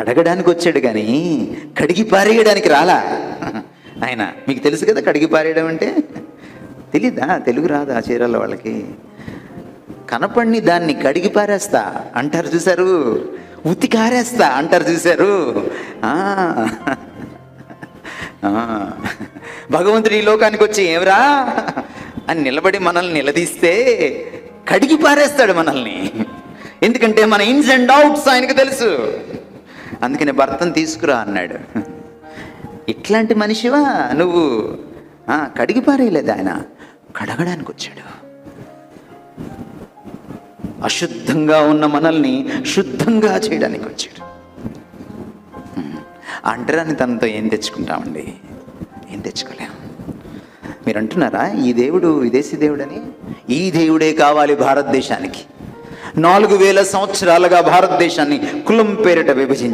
కడగడానికి వచ్చాడు కానీ కడిగి పారేయడానికి రాలా ఆయన. మీకు తెలుసు కదా కడిగి పారేయడం అంటే? తెలీదా? తెలుగు రాదా చీరాల వాళ్ళకి? కనపడిని దాన్ని కడిగి పారేస్తా అంటారు చూశారు, ఉతికారేస్తా అంటారు చూశారు. భగవంతుడు ఈ లోకానికి వచ్చి ఏమరా అని నిలబడి మనల్ని నిలదీస్తే కడిగి పారేస్తాడు మనల్ని. ఎందుకంటే మన ఇన్స్ అండ్ అవుట్స్ ఆయనకు తెలుసు. అందుకని భర్తను తీసుకురా అన్నాడు. ఇట్లాంటి మనిషివా నువ్వు? కడిగి పారేయలేదు ఆయన, కడగడానికి వచ్చాడు. అశుద్ధంగా ఉన్న మనల్ని శుద్ధంగా చేయడానికి వచ్చాడు. అంటరాని తనతో ఏం తెచ్చుకుంటామండి? ఏం తెచ్చుకోలేం. మీరు అంటున్నారా ఈ దేవుడు విదేశీ దేవుడని? ఈ దేవుడే కావాలి భారతదేశానికి. 4000 సంవత్సరాలుగా భారతదేశాన్ని కులం పేరిట విభజించి